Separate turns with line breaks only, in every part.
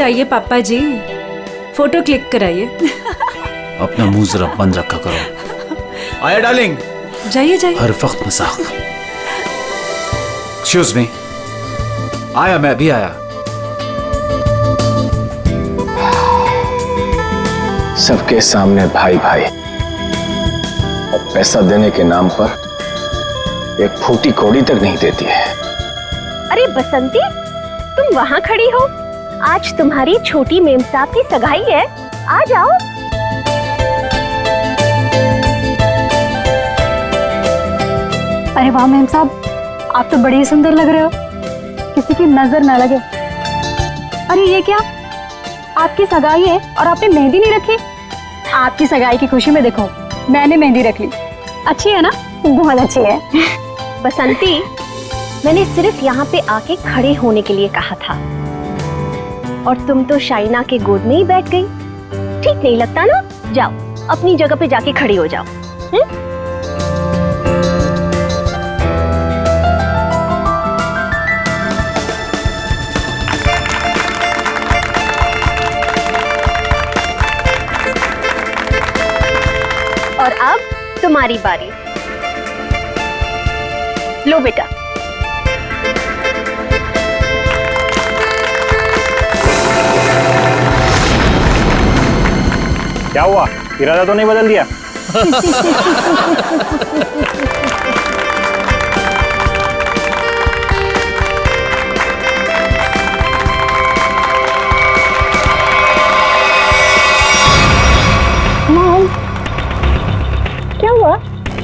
जाइए पापा जी, photo click कराइए।
अपना मुंह जरा बंद रखा करो। आया डार्लिंग?
जाइए जाइए।
हर वक्त मजाक। Excuse me. आया, मैं भी आया।
सबके सामने भाई भाई, और पैसा देने के नाम पर एक फूटी कौड़ी तक नहीं देती है।
अरे बसंती, तुम वहाँ खड़ी हो? आज तुम्हारी छोटी मेम साहब की सगाई है, आ जाओ।
अरे वाह मेम साहब, आप तो बड़ी सुंदर लग रहे हो, किसी की नजर ना लगे। अरे ये क्या, आपकी सगाई है और आपने मेहंदी नहीं रखी? आपकी सगाई की खुशी में देखो मैंने मेहंदी रख ली। अच्छी है ना?
बहुत अच्छी है। बसंती, मैंने सिर्फ यहाँ पे आके खड़े होने के लिए कहा था, और तुम तो शाइना के गोद में ही बैठ गई। ठीक नहीं लगता ना? जाओ अपनी जगह पे जाके खड़ी हो जाओ। और अब तुम्हारी बारी। लो बेटा।
क्या हुआ, इरादा तो नहीं बदल दिया?
मॉम, क्या हुआ?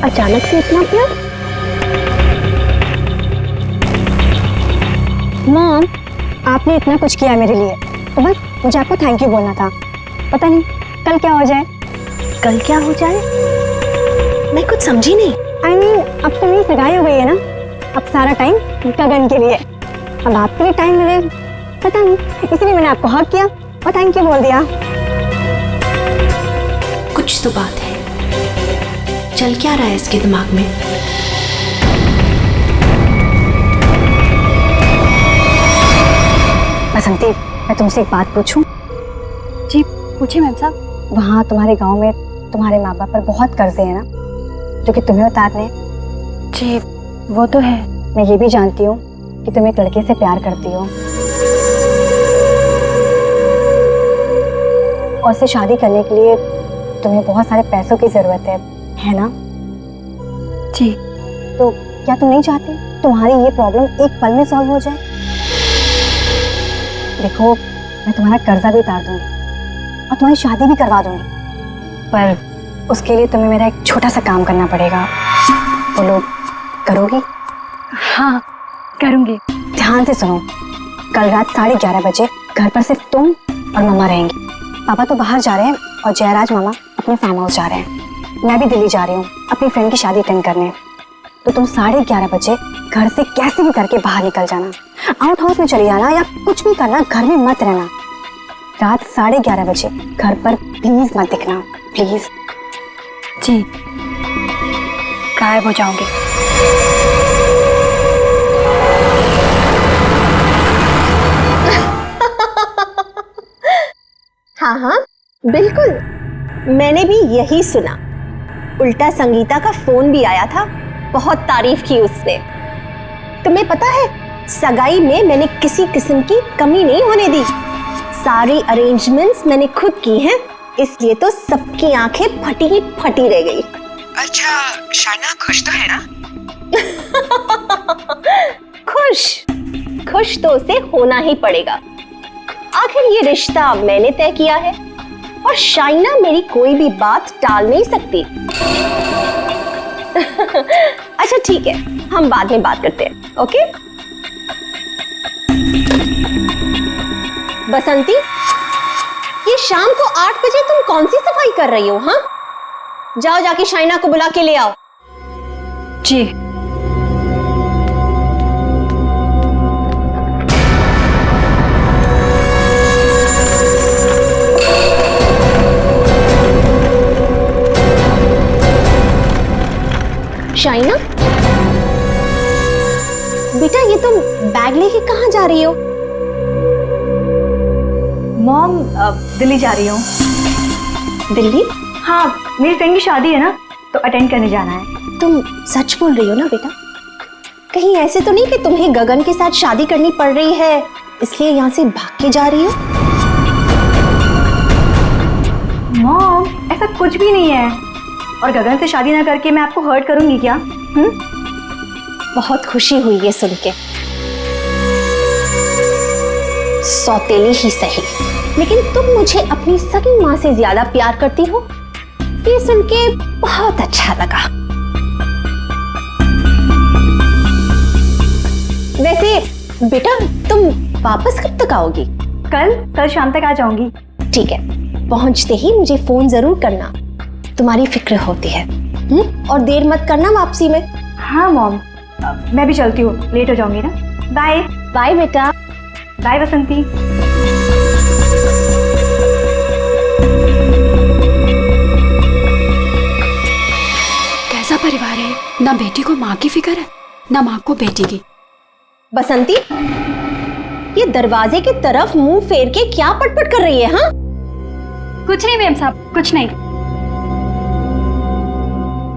अचानक से इतना प्यार?
मॉम, आपने इतना कुछ किया मेरे लिए, तो बस मुझे आपको थैंक यू बोलना था। पता नहीं कल क्या हो जाए।
कल क्या हो जाए? मैं कुछ समझी नहीं।
I mean, अब तो मेरी सगाई हो गई है ना, अब सारा टाइम गगन के लिए। अब आपके लिए टाइम मिले, पता नहीं, इसलिए मैंने आपको हक किया और थैंक यू बोल दिया।
कुछ तो बात है, चल क्या रहा है इसके दिमाग में?
बसंती, मैं तुमसे एक बात पूछूं? जी पूछिए मैम साहब। वहाँ तुम्हारे गांव में तुम्हारे माँ बाप पर बहुत कर्जे हैं ना, जो कि तुम्हें उतारने? जी वो तो है। मैं ये भी जानती हूँ कि तुम एक लड़के से प्यार करती हो और उससे शादी करने के लिए तुम्हें बहुत सारे पैसों की जरूरत है ना? जी। तो क्या तुम नहीं चाहती तुम्हारी ये प्रॉब्लम एक पल में सॉल्व हो जाए? देखो, मैं तुम्हारा कर्जा भी उतार दूंगी और तुम्हारी शादी भी करवा दूंगी, पर उसके लिए तुम्हें मेरा एक छोटा सा काम करना पड़ेगा। बोलो, करोगी? हाँ करूंगी। ध्यान से सुनो, कल रात 11:30 बजे घर पर सिर्फ तुम और मम्मा रहेंगी। पापा तो बाहर जा रहे हैं और जयराज मामा अपने फार्म हाउस जा रहे हैं। मैं भी दिल्ली जा रही हूँ अपनी फ्रेंड की शादी अटेंड करने। तो तुम 11:30 बजे घर से कैसे भी करके बाहर निकल जाना, आउट हाउस में चली जाना या कुछ भी करना, घर में मत रहना। रात 11:30 बजे घर पर प्लीज मत दिखना, प्लीज। जी, गायब हो जाओगे।
हाँ हाँ बिल्कुल, मैंने भी यही सुना। उल्टा संगीता का फोन भी आया था, बहुत तारीफ की उसने। तुम्हें पता है, सगाई में मैंने किसी किस्म की कमी नहीं होने दी। सारी अरेंजमेंट्स मैंने खुद की हैं, इसलिए तो सबकी आंखें फटी ही फटी रह गई।
अच्छा, शाइना खुश तो है ना?
खुश तो उसे होना ही पड़ेगा। आखिर ये रिश्ता मैंने तय किया है और शाइना मेरी कोई भी बात टाल नहीं सकती। अच्छा ठीक है, हम बाद में बात करते हैं, ओके? बसंती, ये शाम को 8 बजे तुम कौन सी सफाई कर रही हो? हाँ, जाओ जाके शाइना को बुला के ले आओ।
जी।
शाइना, बेटा ये तुम बैग लेके कहाँ जा रही हो?
मॉम दिल्ली जा रही हूँ।
दिल्ली?
हाँ, मेरी फ्रेंड की शादी है ना, तो अटेंड करने जाना है।
तुम सच बोल रही हो ना बेटा? कहीं ऐसे तो नहीं कि तुम्हें गगन के साथ शादी करनी पड़ रही है इसलिए यहाँ से भाग के जा रही हो?
मॉम, ऐसा कुछ भी नहीं है। और गगन से शादी ना करके मैं आपको हर्ट करूंगी क्या?
बहुत खुशी हुई ये सुन के। सौतेली ही सही, लेकिन तुम मुझे अपनी सगी माँ से ज्यादा प्यार करती हो, ये सुन के बहुत अच्छा लगा। वैसे बेटा तुम वापस कब तक आओगी?
कल शाम तक आ जाऊंगी।
ठीक है, पहुंचते ही मुझे फोन जरूर करना, तुम्हारी फिक्र होती है। और देर मत करना वापसी में।
हाँ मॉम, मैं भी चलती हूँ, लेट हो जाऊंगी ना। बाय।
बाय बेटा।
बाय बसंती।
कैसा परिवार है, ना बेटी को माँ की फिक्र है ना माँ को बेटी की।
बसंती, ये दरवाजे की तरफ मुंह फेर के क्या पटपट कर रही है? हाँ,
कुछ नहीं मैम साहब, कुछ नहीं।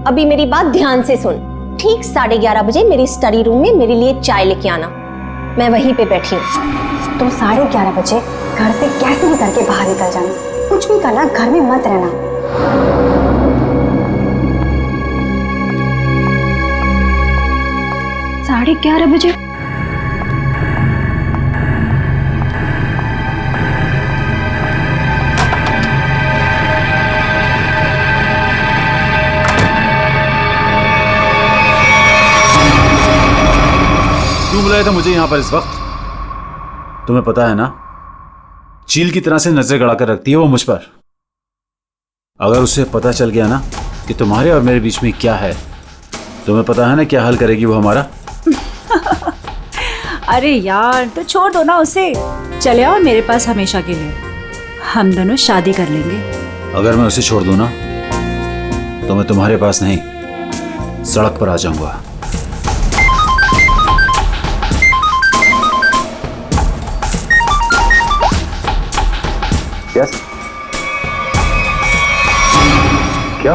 अभी मेरी बात ध्यान से सुन। ठीक 11:30 बजे मेरी स्टडी रूम में मेरे लिए चाय लेके आना, मैं वहीं पे बैठी हूँ।
तुम 11:30 बजे घर से कैसे भी करके बाहर निकल जाना, कुछ भी करना, घर में मत रहना। 11:30 बजे?
क्यों बुलाया था मुझे यहाँ पर इस वक्त? तुम्हें पता है ना, चील की तरह से नजर गड़ा कर रखती है वो मुझ पर। अगर उसे पता चल गया ना कि तुम्हारे और मेरे बीच में क्या है, तुम्हें पता है ना क्या हाल करेगी वो हमारा।
अरे यार, तो छोड़ दो ना उसे, चले आओ मेरे पास हमेशा के लिए, हम दोनों शादी कर लेंगे।
अगर मैं उसे छोड़ दूं ना तो मैं तुम्हारे पास नहीं, सड़क पर आ जाऊंगा।
यस। क्या?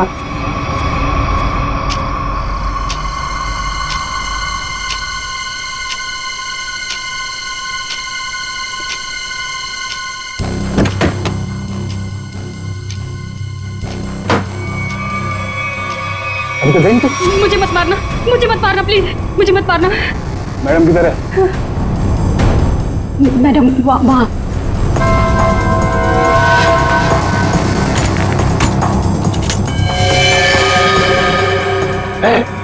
अभी तो गई थी।
मुझे मत मारना प्लीज, मुझे मत मारना।
मैडम किधर है?
मैडम वहाँ।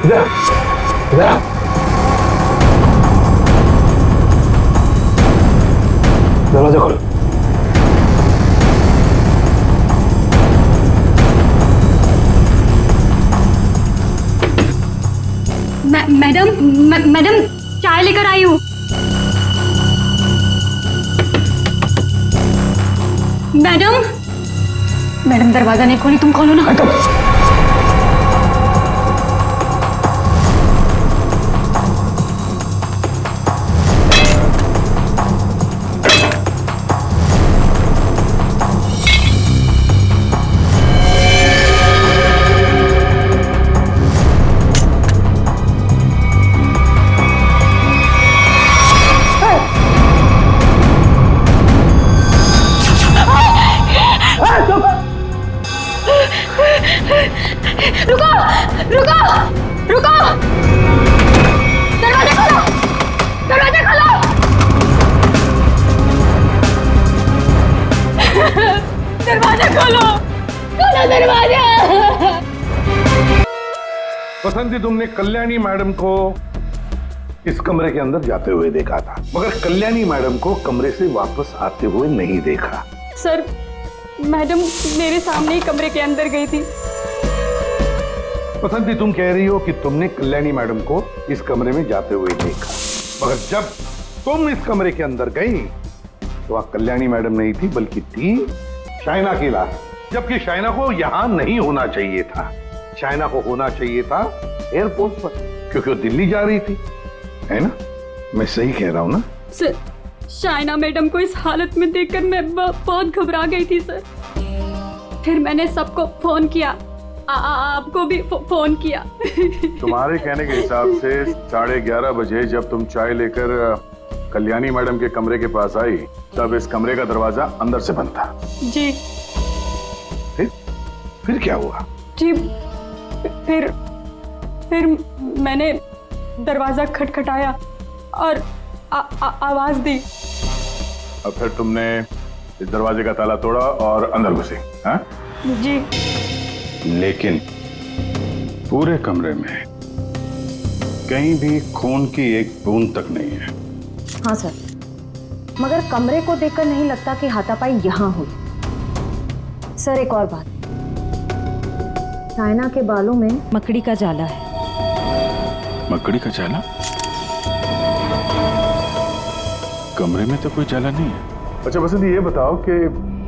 इधर इधर। दरवाजा खोलो।
मैडम चाय लेकर आई हूँ। मैडम दरवाजा नहीं खोली, तुम खोलो ना। रुको! दरवाजा खोलो! दरवाजा खोलो! दरवाजा खोलो! खोलो दरवाजा!
बसंती, तुमने कल्याणी मैडम को इस कमरे के अंदर जाते हुए देखा था, मगर कल्याणी मैडम को कमरे से वापस आते हुए नहीं देखा।
सर, मैडम मेरे सामने ही कमरे के अंदर गई थी।
बसंती, तुम कह रही हो कि तुमने कल्याणी मैडम को इस कमरे में जाते हुए देखा, मगर जब तुम इस कमरे के अंदर गई तो वहां कल्याणी मैडम नहीं थी, बल्कि थी शाइना की लाश। जबकि शाइना को यहां नहीं होना चाहिए था, शाइना को होना चाहिए था एयरपोर्ट पर, क्योंकि वो दिल्ली जा रही थी, है ना? मैं सही कह रहा हूं ना?
शाइना मैडम को इस हालत में देखकर मैं बहुत घबरा गई थी सर। फिर मैंने सबको फोन किया, आपको भी फोन किया।
तुम्हारे कहने के हिसाब से 11:30 बजे जब तुम चाय लेकर कल्याणी मैडम के कमरे के पास आई, तब इस कमरे का दरवाजा अंदर से बंद था।
जी।
फिर क्या हुआ?
जी फिर मैंने दरवाजा खटखटाया और आवाज दी।
अब फिर तुमने इस दरवाजे का ताला तोड़ा और अंदर घुसे? हाँ?
जी।
लेकिन पूरे कमरे में कहीं भी खून की एक बूंद तक नहीं है।
हाँ सर, मगर कमरे को देखकर नहीं लगता कि हाथापाई यहाँ हुई। सर एक और बात, शाइना के बालों में मकड़ी का जाला है।
मकड़ी का जाला? कमरे में तो कोई जाला नहीं है। अच्छा बसंती, ये बताओ कि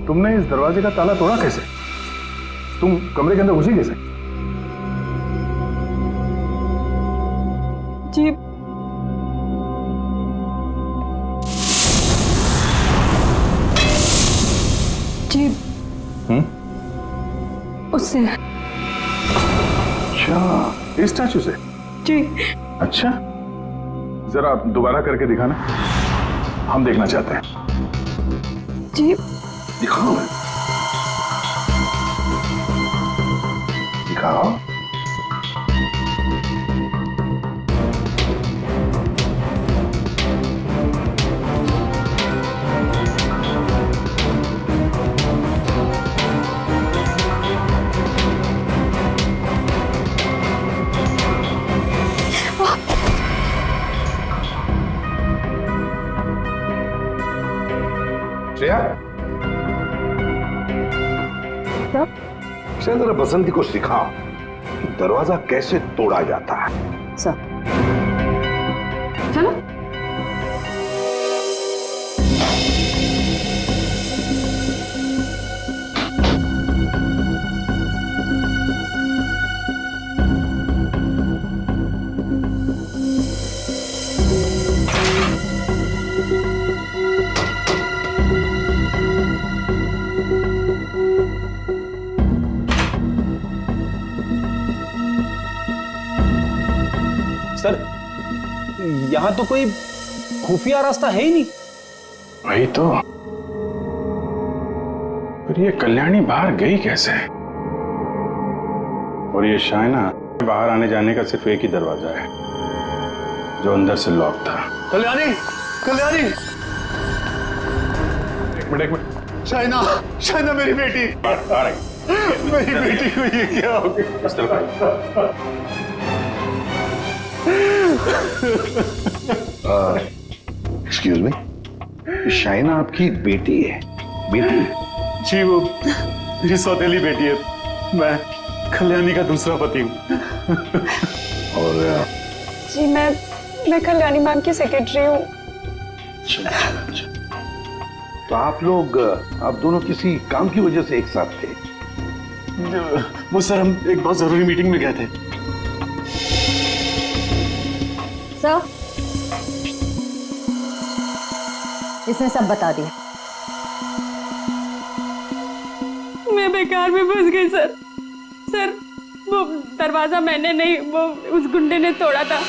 तुमने इस दरवाजे का ताला तोड़ा कैसे? तुम कमरे के अंदर घुसी कैसे?
जी जी उससे।
अच्छा, इस स्टैचू से?
जी।
अच्छा, जरा दोबारा करके दिखाना, हम देखना चाहते हैं।
जी
दिखाओ, दिखाओ। श्रेया, श्रेया जरा बसंती को सिखाओ कि दरवाजा कैसे तोड़ा जाता है।
सर
चलो।
सर, यहाँ तो कोई खुफिया रास्ता है ही नहीं।
वही तो, फिर ये कल्याणी बाहर गई कैसे? और ये शाइना, बाहर आने जाने का सिर्फ एक ही दरवाजा है जो अंदर से लॉक था।
कल्याणी, कल्याणी,
एक मिनट।
शाइना, शाइना मेरी बेटी,
आ रही।
मेरी बेटी को ये क्या हो गया?
इस तरफ आई।
एक्सक्यूज मी, शाइना आपकी बेटी है? बेटी?
जी, वो मेरी सौतेली बेटी है। मैं कल्याणी का दूसरा पति हूँ।
और
जी मैं कल्याणी मैम की सेक्रेटरी हूँ।
तो आप लोग, आप दोनों किसी काम की वजह से एक साथ थे?
वो सर, हम एक बहुत जरूरी मीटिंग में गए थे।
सर, इसने सब बता दिया।
मैं बेकार में फंस गई सर। सर, वो दरवाजा मैंने नहीं, वो उस गुंडे ने तोड़ा था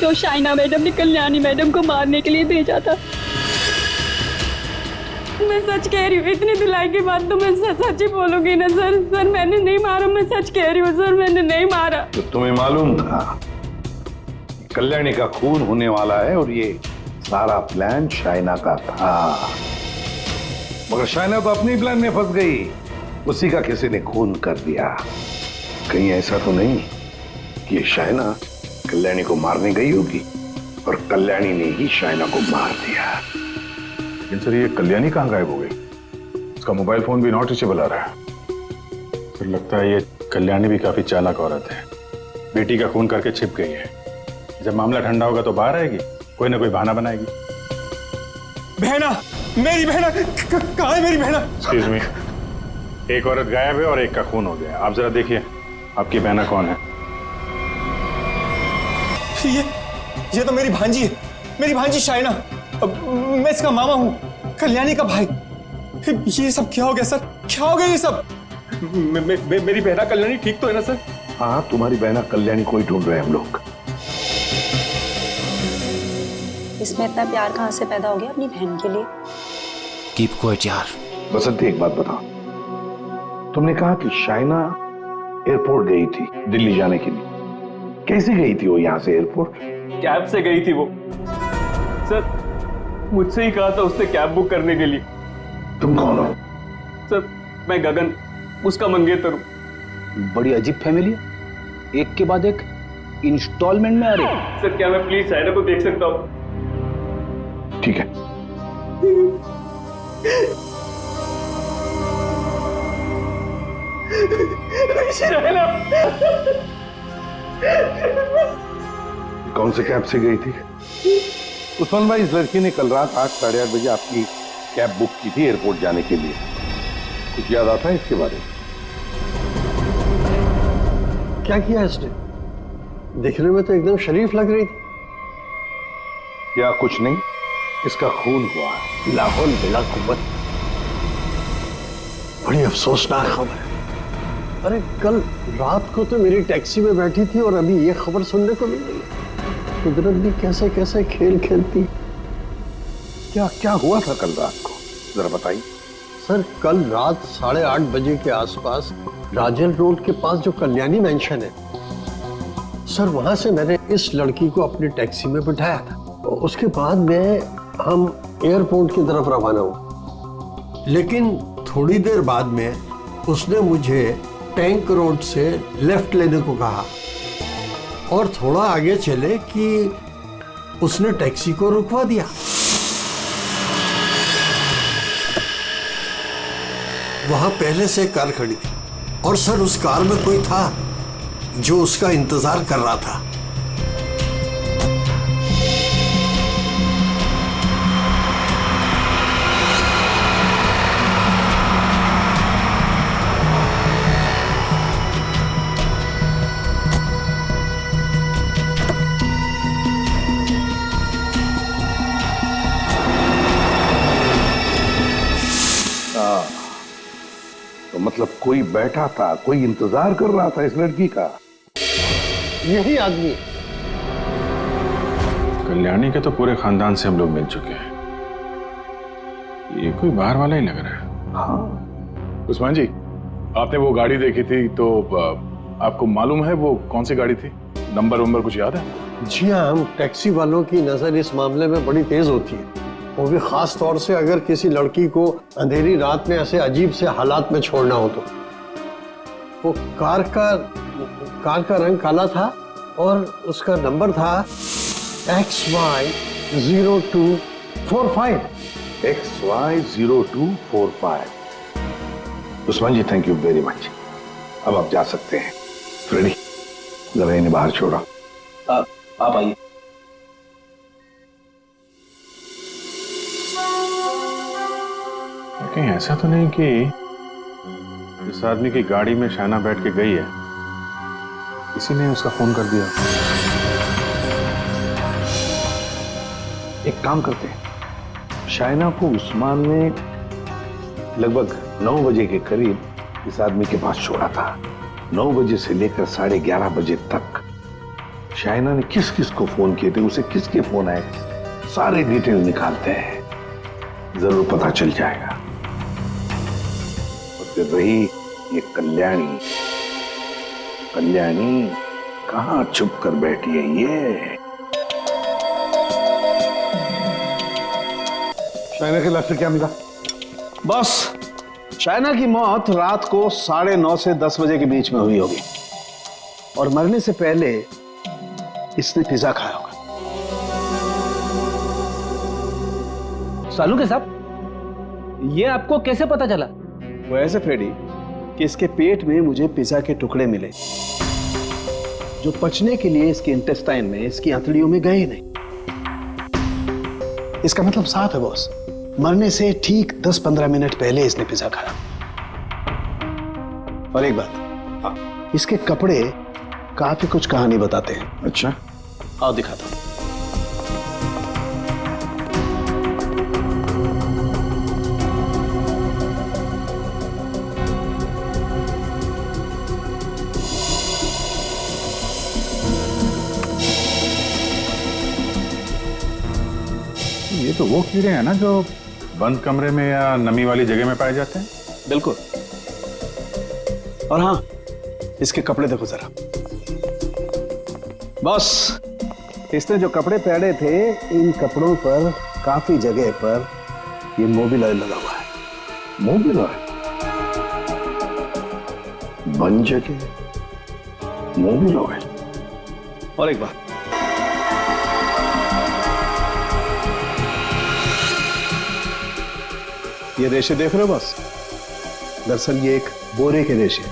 जो शाइना मैडम ने कल्याणी मैडम को मारने के लिए भेजा था। मैं सच कह रही हूँ, इतनी धुलाई के बाद तो मैं सच ही बोलूंगी ना सर। सर मैंने नहीं मारा, मैं सच कह रही हूँ सर, मैंने नहीं मारा।
तो तुम्हें मालूम था कल्याणी का खून होने वाला है और ये सारा प्लान शाइना का था, मगर शाइना तो अपनी प्लान में फंस गई। उसी का किसी ने खून कर दिया। कहीं ऐसा तो नहीं कि ये शाइना कल्याणी को मारने गई होगी और कल्याणी ने ही शाइना को मार दिया। लेकिन सर, ये कल्याणी कहाँ गायब हो गई? उसका मोबाइल फोन भी नॉट रीचेबल आ रहा है। फिर लगता है ये कल्याणी भी काफी चालाक औरत है, बेटी का खून करके छिप गई है। जब मामला ठंडा होगा तो बाहर आएगी, कोई ना कोई बहाना बनाएगी।
बहना, मेरी बहना कहाँ है? मेरी बहना।
एक्सक्यूज मी, एक औरत गायब है और एक का खून हो गया। आप जरा देखिए आपकी बहना कौन है।
ये तो मेरी भांजी है, मेरी भांजी शाइना।
मैं इसका मामा हूँ, कल्याणी का भाई। ये सब क्या हो गया सर? क्या हो गया ये सब? मेरी बहना कल्याणी ठीक तो है ना सर?
हाँ, तुम्हारी बहना कल्याणी को ही ढूंढ रहे हैं हम लोग।
इसमें इतना प्यार कहाँ से पैदा हो गया अपनी बहन के लिए?
कीप क्वाइट यार।
बसंती, एक बात बताओ, तुमने कहा कि शाइना एयरपोर्ट गई थी दिल्ली जाने के लिए। कैसे गई थी वो यहाँ से एयरपोर्ट?
कैब से गई थी वो सर। मुझसे ही कहा था उसने कैब बुक करने के लिए।
तुम कौन हो?
सर मैं गगन, उसका मंगेतर हूँ।
बड़ी अजीब फैमिली है, एक के बाद एक इंस्टॉलमेंट में आ रही।
सर क्या मैं प्लीज शाइना को देख सकता हूँ?
ठीक है।
शाइना
कौन से कैब से गई थी? उस्मान भाई, इस लड़की ने कल रात 8, साढ़े 8 बजे आपकी कैब बुक की थी एयरपोर्ट जाने के लिए। कुछ याद आता है इसके बारे में?
क्या किया इसने? दिखने में तो एकदम शरीफ लग रही थी।
क्या कुछ नहीं, इसका खून हुआ है।
लाहौल बिला कुव्वत। बड़ी अफसोसनाक खबर है। अरे कल रात को तो मेरी टैक्सी में बैठी थी और अभी ये खबर सुनने को मिल रही है। कुदरत भी कैसे कैसे खेल खेलती।
क्या क्या हुआ था कल रात को, जरा बताइए।
सर कल रात 8:30 बजे के आसपास राजेल रोड के पास जो कल्याणी मेंशन है सर, वहां से मैंने इस लड़की को अपनी टैक्सी में बिठाया था। उसके बाद में हम एयरपोर्ट की तरफ रवाना हुए, लेकिन थोड़ी देर बाद में उसने मुझे टैंक रोड से लेफ्ट लेने को कहा और थोड़ा आगे चले कि उसने टैक्सी को रुकवा दिया। वहां पहले से कार खड़ी थी और सर उस कार में कोई था जो उसका इंतजार कर रहा था।
तो मतलब कोई बैठा था, कोई इंतजार कर रहा था इस लड़की का।
यही आदमी।
कल्याणी के तो पूरे खानदान से हम लोग मिल चुके हैं, ये कोई बाहर वाला ही लग रहा है।
हाँ
उस्मान जी, आपने वो गाड़ी देखी थी तो आपको मालूम है वो कौन सी गाड़ी थी? नंबर वंबर कुछ याद है?
जी हाँ, हम टैक्सी वालों की नजर इस मामले में बड़ी तेज होती है, वो भी खास तौर से अगर किसी लड़की को अंधेरी रात में ऐसे अजीब से हालात में छोड़ना हो तो। वो कार का रंग काला था और उसका नंबर था XY0245।
XY0245। Usman ji, thank you very much. अब आप जा सकते हैं। फ्रेडी, जरा इन्हें बाहर छोड़ा।
आप आइए।
कहीं ऐसा तो नहीं कि इस आदमी की गाड़ी में शाइना बैठ के गई है, किसी ने उसका फोन कर दिया?
एक काम करते हैं, शाइना को उस्मान ने लगभग 9 बजे के करीब इस आदमी के पास छोड़ा था। 9 बजे से लेकर 11:30 बजे तक शाइना ने किस किस को फोन किए थे, उसे किसके फोन आए, सारे डिटेल निकालते हैं, जरूर पता चल जाएगा। और फिर रही ये कल्याणी कहां छुप कर बैठी है ये? शाइना के लाश से क्या मिला?
बस शाइना की मौत रात को 9:30 से 10 बजे के बीच में हुई होगी और मरने से पहले इसने पिज्जा खाया होगा।
सालू के साहब, ये आपको कैसे पता चला?
वो ऐसे फ्रेडी कि इसके पेट में मुझे पिज्जा के टुकड़े मिले जो पचने के लिए इसके इंटेस्टाइन में, इसकी आंतड़ियों में गए नहीं। इसका मतलब साफ है बॉस, मरने से ठीक 10-15 मिनट पहले इसने पिज्जा खाया। और एक बात, इसके कपड़े काफी कुछ कहानी बताते हैं।
अच्छा,
आओ दिखाता हूं।
ये तो वो कीड़े हैं ना जो बंद कमरे में या नमी वाली जगह में पाए जाते हैं।
बिल्कुल। और हाँ, इसके कपड़े देखो जरा। बॉस, इसने जो कपड़े पहने थे, इन कपड़ों पर काफी जगह पर ये मोबिल ऑयल लगा हुआ है।
Mobil oil? बन जगह मोबिल ऑयल?
और एक बात, ये रेशे देख रहे हो बॉस? दरअसल ये एक बोरे के रेशे,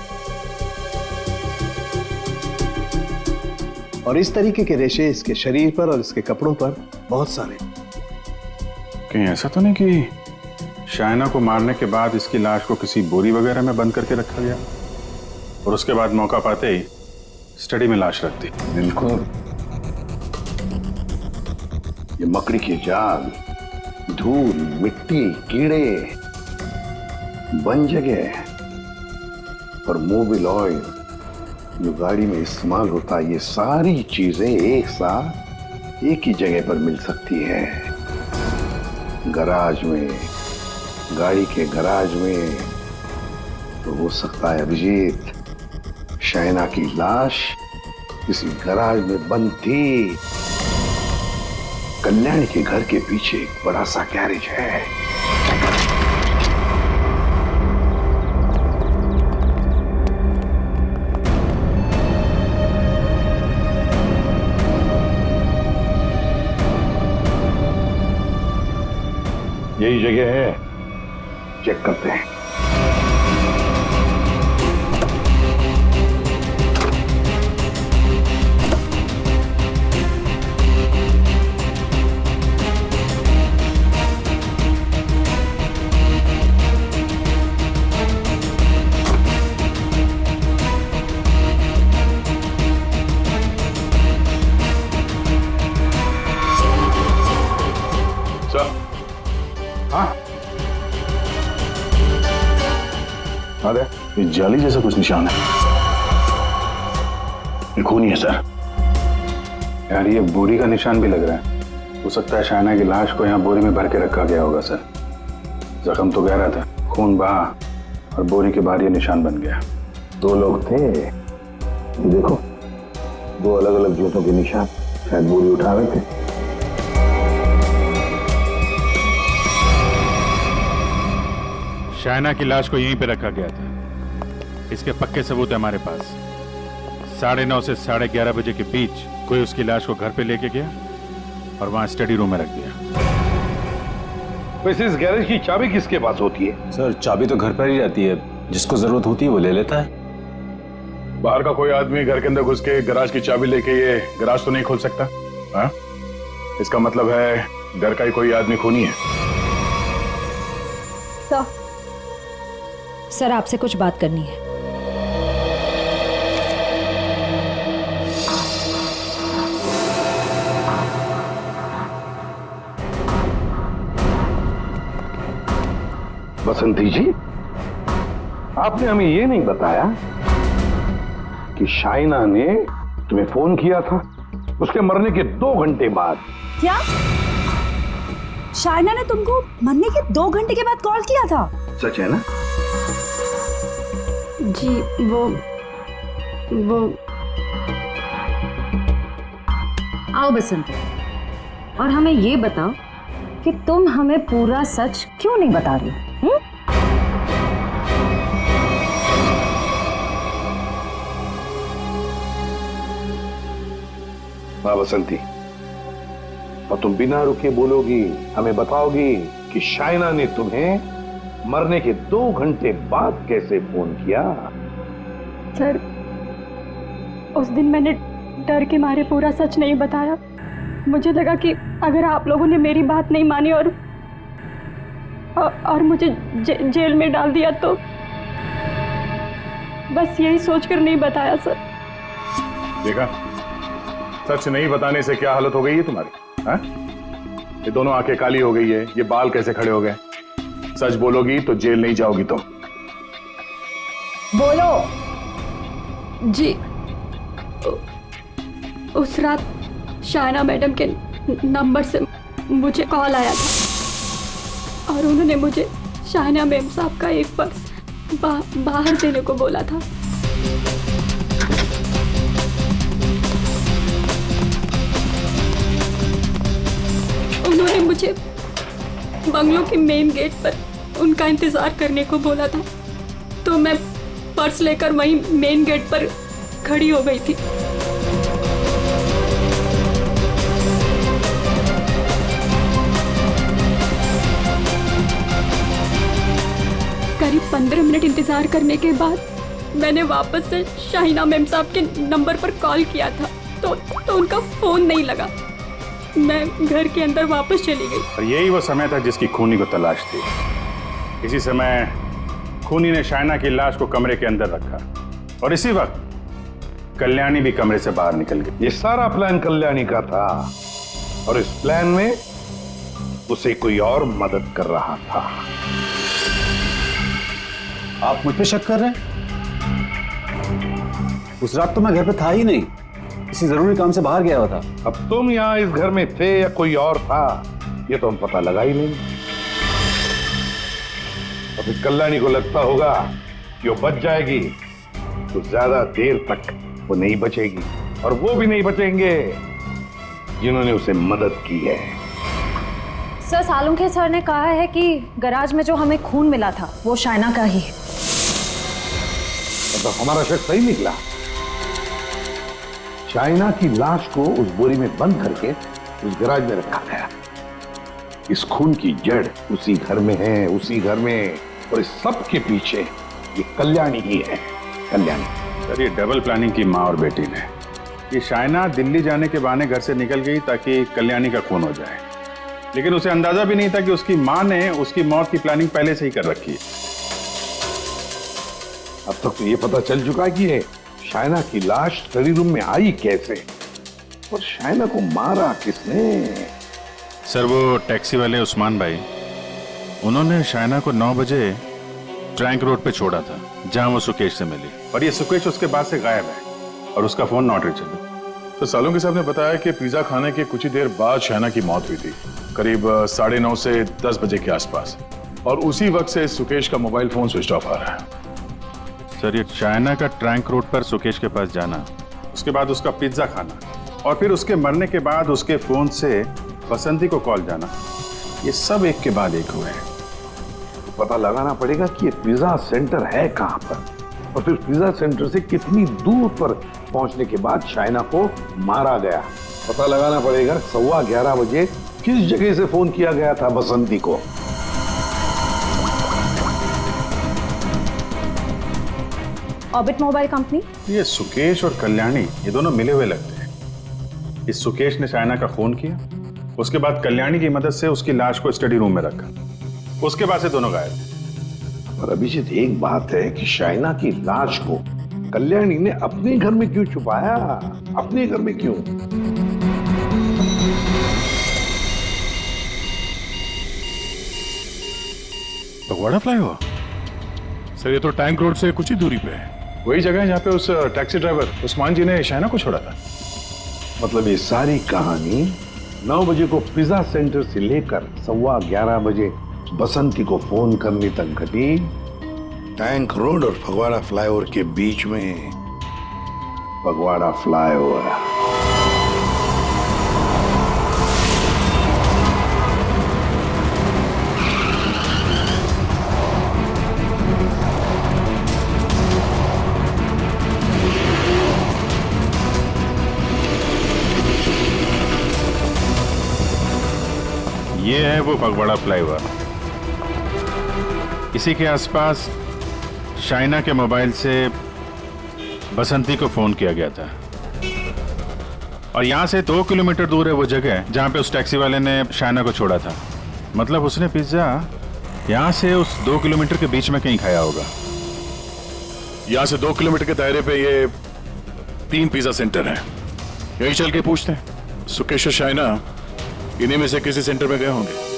और इस तरीके के रेशे इसके शरीर पर और इसके कपड़ों पर बहुत सारे।
कहीं ऐसा तो नहीं कि शायना को मारने के बाद इसकी लाश को किसी बोरी वगैरह में बंद करके रखा गया और उसके बाद मौका पाते ही स्टडी में लाश रख दी?
बिल्कुल। ये मकड़ी के जाल, धूल, मिट्टी, कीड़े, बन जगह और मोबिल ऑयल जो गाड़ी में इस्तेमाल होता है, ये सारी चीजें एक साथ एक ही जगह पर मिल सकती है। गराज में, गाड़ी के गराज में। तो हो सकता है अभिजीत, शायना की लाश किसी गराज में बंद थी। कल्याणी के घर के पीछे एक बड़ा सा गैरेज है। यही जगह है, चेक करते हैं।
अरे ये जाली जैसा कुछ निशान है। ये खून ही है सर।
यार ये बोरी का निशान भी लग रहा है। हो सकता है शायना की लाश को यहाँ बोरी में भर के रखा गया होगा सर। जख्म तो गहरा था, खून बहा और बोरी के बाहर ये निशान बन गया।
2 लोग थे, ये देखो 2 अलग अलग जूतों के निशान, शायद बोरी उठा रहे थे।
शायना की लाश को यहीं पे रखा गया था, इसके पक्के सबूत है हमारे पास। 9:30 से 11:30 बजे के बीच कोई उसकी लाश को घर पे लेके गया और वहां स्टडी रूम में रख दिया।
वैसे इस गैरेज की चाबी किसके पास होती है?
सर चाबी तो घर पर ही रहती है, जिसको जरूरत होती है वो ले लेता है।
बाहर का कोई आदमी घर के अंदर घुस के गराज की चाबी लेके ये गराज तो नहीं खोल सकता। हाँ? इसका मतलब है घर का ही कोई आदमी खूनी है।
सर आपसे कुछ बात करनी है।
बसंती जी, आपने हमें ये नहीं बताया कि शायना ने तुम्हें फोन किया था उसके मरने के 2 घंटे बाद।
क्या शायना ने तुमको मरने के 2 घंटे के बाद कॉल किया था?
सच है ना?
जी वो
आओ बसंती, और हमें ये बताओ कि तुम हमें पूरा सच क्यों नहीं बता रही?
हाँ बसंती, और तुम बिना रुके बोलोगी, हमें बताओगी कि शायना ने तुम्हें मरने के 2 घंटे बाद कैसे फोन किया?
सर उस दिन मैंने डर के मारे पूरा सच नहीं बताया। मुझे लगा कि अगर आप लोगों ने मेरी बात नहीं मानी और मुझे जेल में डाल दिया तो बस यही सोचकर नहीं बताया सर।
देखा, सच नहीं बताने से क्या हालत हो गई है तुम्हारी। हाँ? ये दोनों आंखें काली हो गई है, ये बाल कैसे खड़े हो गए। सच बोलोगी तो जेल नहीं जाओगी तुम।
बोलो।
जी उस रात शायना मैडम के नंबर से मुझे कॉल आया था और उन्होंने मुझे शाइना मैम साहब का एक पर्स बाहर देने को बोला था। उन्होंने मुझे बंगलों के मेन गेट पर उनका इंतजार करने को बोला था, तो मैं पर्स लेकर वहीं मेन गेट पर खड़ी हो गई थी। करीब 15 मिनट इंतजार करने के बाद मैंने वापस से शाइना मैम साहब के नंबर पर कॉल किया था, तो उनका फोन नहीं लगा। मैं घर के अंदर वापस चली गई।
और यही वो समय था जिसकी खूनी को तलाश थी। इसी समय खूनी ने शाइना की लाश को कमरे के अंदर रखा और इसी वक्त कल्याणी भी कमरे से बाहर निकल गई।
ये सारा प्लान कल्याणी का था और इस प्लान में उसे कोई और मदद कर रहा था।
आप मुझ पे शक कर रहे हैं? उस रात तो मैं घर पे था ही नहीं, किसी जरूरी काम से बाहर गया हुआ था।
अब तुम यहाँ इस घर में थे या कोई और था, ये तो हम पता लगा ही नहीं। अभी कल्याणी को लगता होगा कि वो बच जाएगी, तो ज्यादा देर तक वो नहीं बचेगी, और वो भी नहीं बचेंगे जिन्होंने उसे मदद की है।
सर, सालुंखे सर ने कहा है कि गैराज में जो हमें खून मिला था वो शाइना का ही है।
तो हमारा शक सही निकला। शाइना की लाश को उस बोरी में बंद करके उस गैराज में रखा गया। इस खून की जड़ उसी घर में है, उसी घर में, और इस सब के पीछे ये कल्याणी ही है। कल्याणी।
सर, ये डबल प्लानिंग की माँ और बेटी ने। ये शाइना दिल्ली जाने के बहाने घर से निकल गई ताकि कल्याणी का खून हो जाए, लेकिन उसे अंदाजा भी नहीं था कि उसकी माँ ने उसकी मौत की प्लानिंग पहले से ही कर रखी है।
अब तक तो ये पता चल चुका है कि ये शाइना की लाश स्टडी रूम में आई कैसे, और शाइना को मारा किसने।
सर, वो टैक्सी वाले उस्मान भाई, उन्होंने शाइना को 9 बजे ट्रैंक रोड पे छोड़ा था जहां वो सुकेश से मिली, और ये सुकेश उसके बाद से गायब है और उसका फोन नॉट रीचेबल। तो सालुंखे साहब ने बताया कि पिज्जा खाने के कुछ ही देर बाद शाइना की मौत हुई थी, करीब 9:30 से 10 बजे के आसपास, और उसी वक्त से सुकेश का मोबाइल फोन स्विच ऑफ आ रहा है। सर, ये शाइना का ट्रैंक रोड पर सुकेश के पास जाना, उसके बाद उसका पिज्जा खाना, और फिर उसके मरने के बाद उसके फोन से बसंती को कॉल जाना, ये सब एक के बाद एक हुए हैं।
तो पता लगाना पड़ेगा कि ये पिज्जा सेंटर है कहां पर, और फिर पिज्जा सेंटर से कितनी दूर पर पहुंचने के बाद शाइना को मारा गया। पता लगाना पड़ेगा 11:15 बजे किस जगह से फोन किया गया था बसंती को।
Orbit mobile company.
ये सुकेश और कल्याणी ये दोनों मिले हुए लगते हैं। इस सुकेश ने शाइना का खून किया, उसके बाद कल्याणी की मदद से उसकी लाश को स्टडी रूम में रखा, उसके बाद से दोनों गायब।
और अभिजीत, एक बात है कि शाइना की लाश को कल्याणी ने अपने घर में क्यों छुपाया? अपने घर में क्यों?
भगवाड़ा फ्लाईओवर? सर, ये तो टैंक रोड से कुछ ही दूरी पे है। वही जगह है जहाँ पे उस टैक्सी ड्राइवर उस्मान जी ने शाइना को छोड़ा था।
मतलब ये सारी कहानी 9 बजे को पिज्जा सेंटर से लेकर 11:15 बजे बसंती को फोन करने तक घटी टैंक रोड और फगवाड़ा फ्लाईओवर के बीच में। फगवाड़ा फ्लाईओवर।
ये है वो फगवाड़ा फ्लाईओवर। इसी के आसपास शाइना के मोबाइल से बसंती को फोन किया गया था, और यहां से 2 किलोमीटर दूर है वो जगह जहां पे उस टैक्सी वाले ने शाइना को छोड़ा था। मतलब उसने पिज्जा यहां से उस 2 किलोमीटर के बीच में कहीं खाया होगा।
यहां से 2 किलोमीटर के दायरे पे ये 3 पिज्जा सेंटर हैं। यही चल के पूछते हैं। सुकेश और शाइना इन्हीं में से किसी सेंटर में गए होंगे।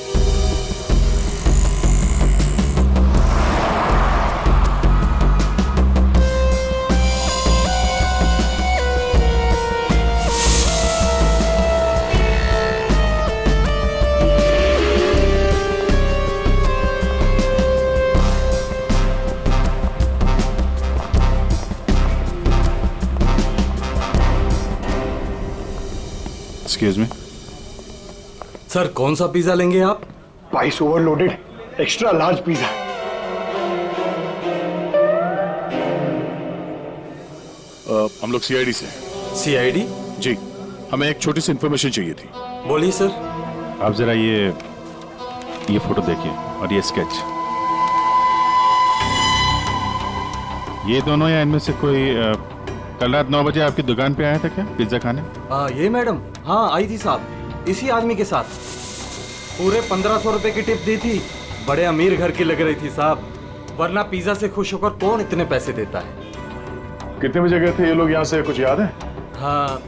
Excuse me.
सर कौन सा पिज्जा लेंगे आप?
Spice overloaded extra large pizza.
हम लोग सीआईडी से।
सीआईडी?
जी, हमें एक छोटी सी इंफॉर्मेशन चाहिए थी।
बोलिए सर।
आप जरा ये फोटो देखिए और ये स्केच। ये दोनों या इनमें से कोई कल रात 9 बजे आपकी दुकान पे आया था क्या पिज्जा खाने?
ये मैडम, हाँ आई थी साहब, इसी आदमी के साथ। पूरे 1500 रुपए की टिप दी थी। बड़े अमीर घर की लग रही थी साहब, वरना पिज्जा से खुश होकर कौन इतने पैसे देता है।
कितने बजे गए थे ये लोग यहाँ से, कुछ याद है?
हाँ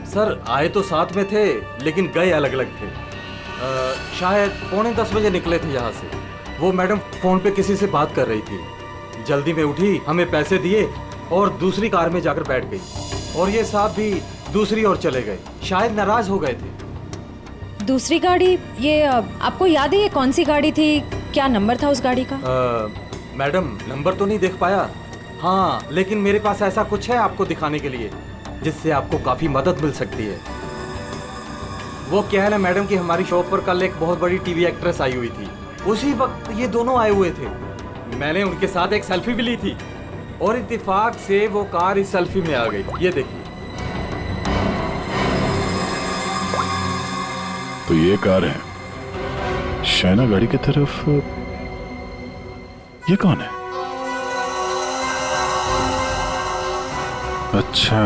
सर, आए तो साथ में थे लेकिन गए अलग अलग थे। शायद 9:45 बजे निकले थे यहाँ से। वो मैडम फोन पे किसी से बात कर रही थी, जल्दी में उठी, हमें पैसे दिए और दूसरी कार में जाकर बैठ गई। और ये साहब भी दूसरी ओर चले गए, शायद नाराज हो गए थे।
दूसरी गाड़ी, ये आपको याद है ये कौन सी गाड़ी थी? क्या नंबर था उस गाड़ी का?
मैडम नंबर तो नहीं देख पाया, हाँ लेकिन मेरे पास ऐसा कुछ है आपको दिखाने के लिए जिससे आपको काफी मदद मिल सकती है। वो क्या है ना मैडम कि हमारी शॉप पर कल एक बहुत बड़ी टीवी एक्ट्रेस आई हुई थी। उसी वक्त ये दोनों आए हुए थे। मैंने उनके साथ एक सेल्फी भी ली थी और इत्तेफाक से वो कार इस सेल्फी में आ गई। ये देखिए।
तो ये कार है शाइना गाड़ी की तरफ। ये कौन है? अच्छा,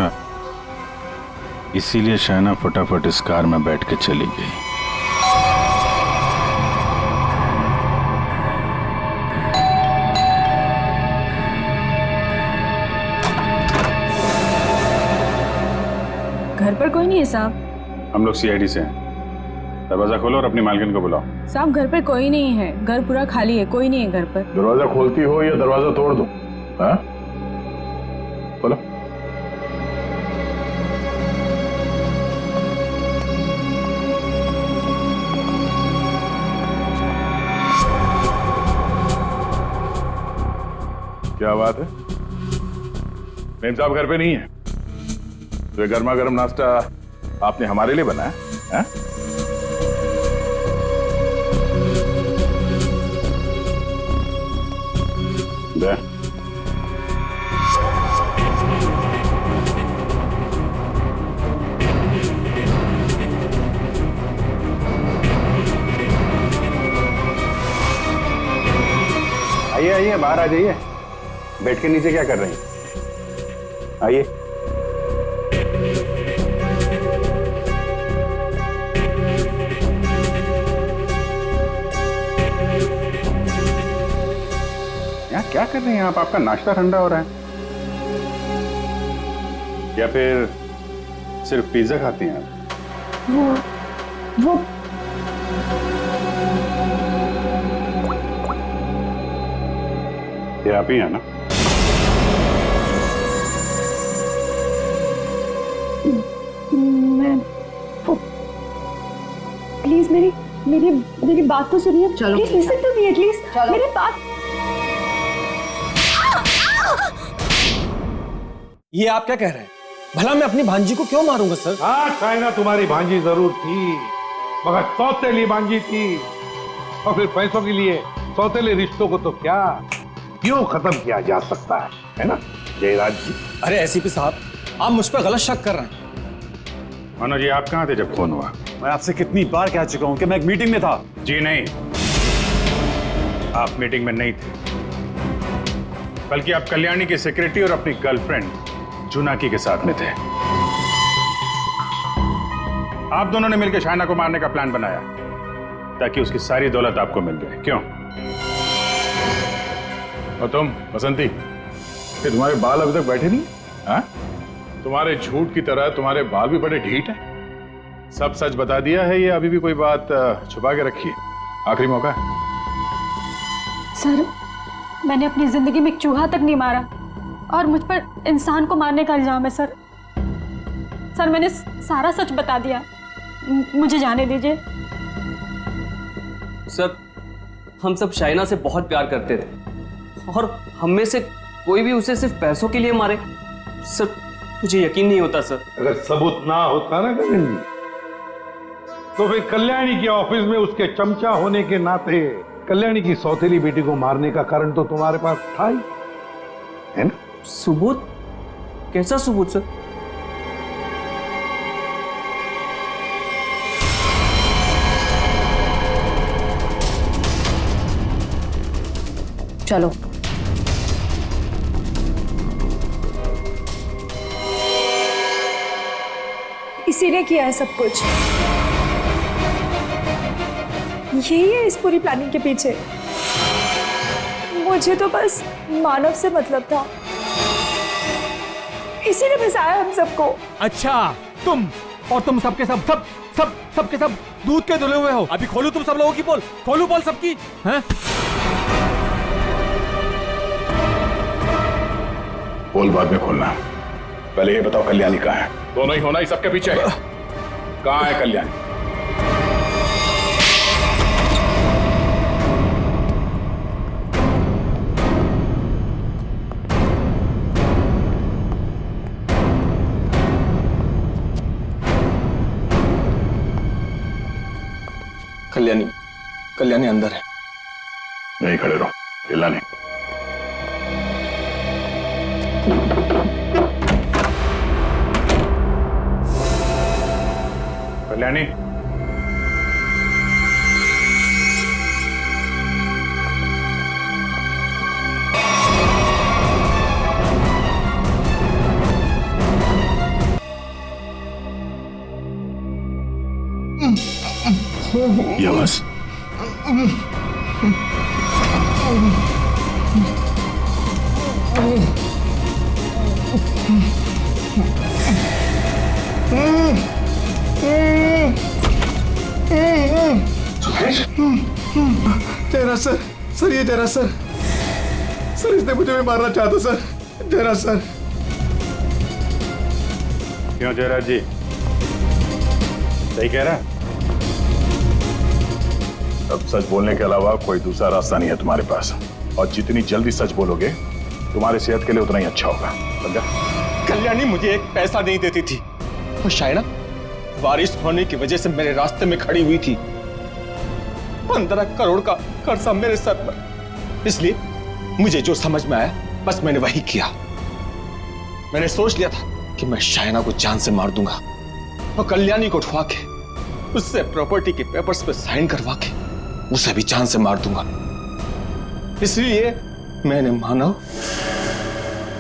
इसीलिए शाइना फटाफट इस कार में बैठ के चली गई।
घर पर कोई नहीं है साहब।
हम लोग सीआईडी से हैं। दरवाजा खोलो और अपनी मालकिन को बुलाओ।
साहब घर पे कोई नहीं है, घर पूरा खाली है, कोई नहीं है घर पर।
दरवाजा खोलती हो या दरवाजा तोड़ दो? हाँ बोलो।
क्या बात है, मेम साहब घर पे नहीं है? तो ये गर्मा गर्म नाश्ता आपने हमारे लिए बनाया है? दे।
आइए आइए, बाहर आ जाइए। बेड के नीचे क्या कर रही हैं? आइए। यहाँ क्या कर रही हैं आप? आपका नाश्ता ठंडा हो रहा है या फिर सिर्फ पिज्जा खाती हैं आप?
वो
ये आप ही हैं ना?
मैं प्लीज मेरी बात तो सुनिए।
चलो
please listen to me at least. मेरी बात।
ये आप क्या कह रहे हैं? भला मैं अपनी भांजी को क्यों मारूंगा सर?
हाँ शाइना तुम्हारी भांजी जरूर थी, मगर सौतेली भांजी थी। और फिर पैसों के लिए सौतेले रिश्तों को तो क्या क्यों खत्म किया जा सकता है ना जयराज जी?
अरे एसीपी साहब, आप मुझ पर गलत शक कर रहे हैं।
मनोज जी, आप कहाँ थे जब फोन हुआ?
मैं आपसे कितनी बार कह चुका हूं कि मैं एक मीटिंग में था।
जी नहीं, आप मीटिंग में नहीं थे, बल्कि आप कल्याणी की सेक्रेटरी और अपनी गर्लफ्रेंड जुनाकी के साथ में थे। आप दोनों ने मिलकर शाइना को मारने का प्लान बनाया ताकि उसकी सारी दौलत आपको मिल जाए। क्यों?
और तुम बसंती, कि तुम्हारे बाल अभी तक बैठे नहीं? हाँ, तुम्हारे झूठ की तरह तुम्हारे बाल भी बड़े ढीठ हैं। सब सच बता दिया है, ये अभी भी कोई बात छुपा के रखी है? आखिरी मौका है।
सर मैंने अपनी जिंदगी में एक चूहा तक नहीं मारा और मुझ पर इंसान को मारने का इल्जाम है सर। सर मैंने सारा सच बता दिया, मुझे जाने दीजिए।
सर हम सब शाइना से बहुत प्यार करते थे और हम में से कोई भी उसे सिर्फ पैसों के लिए मारे, सर मुझे यकीन नहीं होता सर।
अगर सबूत ना होता ना गगन जी, तो फिर कल्याणी के ऑफिस में उसके चमचा होने के नाते कल्याणी की सौतेली बेटी को मारने का कारण तो तुम्हारे पास था ही, है ना?
सबूत? कैसा सबूत सर?
चलो।
इसी ने किया है सब कुछ। यही है इस पूरी प्लानिंग के पीछे। मुझे तो बस मानव से मतलब था, इसी ने फंसाया हम सबको।
अच्छा, तुम और तुम सबके सबके सब दूध के धुले हुए हो। अभी खोलू तुम सब लोगों की पोल, खोलू पोल सबकी, हैं?
पोल बाद में खोलना, पहले ये बताओ कल्याणी कहाँ है? दोनों ही होना ही सबके पीछे। कहाँ है कल्याणी?
कल्याणी अंदर है।
नहीं खड़े रहो, हिलना नहीं। कल्याणी, ये बस
तेरा सर ये तेरा सर इसने मुझे भी मारना चाहता सर। तेरा सर।
क्यों जयराज जी, सही कह रहा है? अब सच बोलने के अलावा कोई दूसरा रास्ता नहीं है तुम्हारे पास, और जितनी जल्दी सच बोलोगे तुम्हारे सेहत के लिए उतना ही अच्छा होगा, समझा?
कल्याणी मुझे एक पैसा नहीं देती थी, और शायना बारिश होने की वजह से मेरे रास्ते में खड़ी हुई थी। 15 करोड़ का कर्जा मेरे सर पर। इसलिए मुझे जो समझ में आया बस मैंने वही किया। मैंने सोच लिया था कि मैं शायना को जान से मार दूंगा और कल्याणी को उठवा के उससे प्रॉपर्टी के पेपर्स पे साइन करवा के उसे भी जान से मार दूंगा। इसलिए मैंने मानव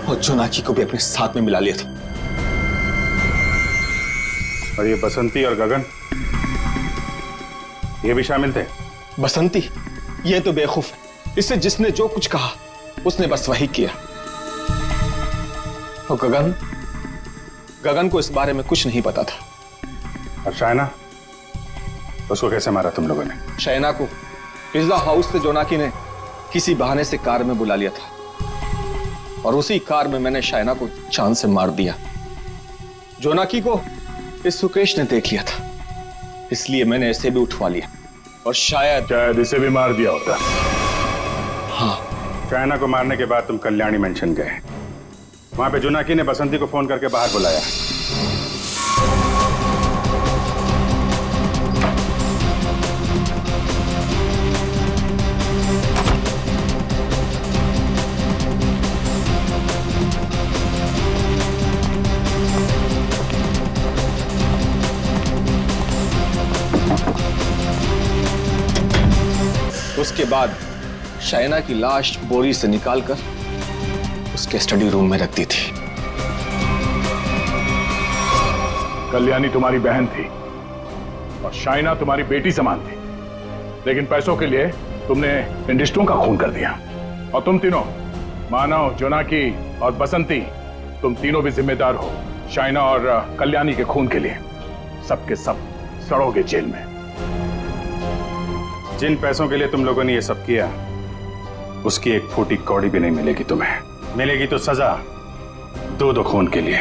और जोनाकी को भी अपने साथ में मिला लिया था।
और ये बसंती और गगन, ये भी शामिल थे?
बसंती ये तो बेवकूफ है, इससे जिसने जो कुछ कहा उसने बस वही किया। और गगन को इस बारे में कुछ नहीं पता था।
और शायना, उसको कैसे मारा तुम लोगों ने?
शायना को पिज्जा हाउस से जोनाकी ने किसी बहाने से कार में बुला लिया था, और उसी कार में मैंने शायना को जान से मार दिया। जोनाकी को इस सुकेश ने देख लिया था, इसलिए मैंने इसे भी उठवा लिया, और शायद
इसे भी मार दिया होता।
हाँ।
शायना को मारने के बाद तुम कल्याणी मेंशन गए, वहां पे जोनाकी ने बसंती को फोन करके बाहर बुलाया।
उसके बाद शायना की लाश बोरी से निकालकर उसके स्टडी रूम में रख दी थी।
कल्याणी तुम्हारी बहन थी और शायना तुम्हारी बेटी समान थी, लेकिन पैसों के लिए तुमने इन रिश्तों का खून कर दिया। और तुम तीनों, मानव, जोनाकी और बसंती, तुम तीनों भी जिम्मेदार हो शायना और कल्याणी के खून के लिए। सबके सब सड़ोगे जेल में। जिन पैसों के लिए तुम लोगों ने ये सब किया, उसकी एक फूटी कौड़ी भी नहीं मिलेगी तुम्हें। मिलेगी तो सजा 2 खून के लिए।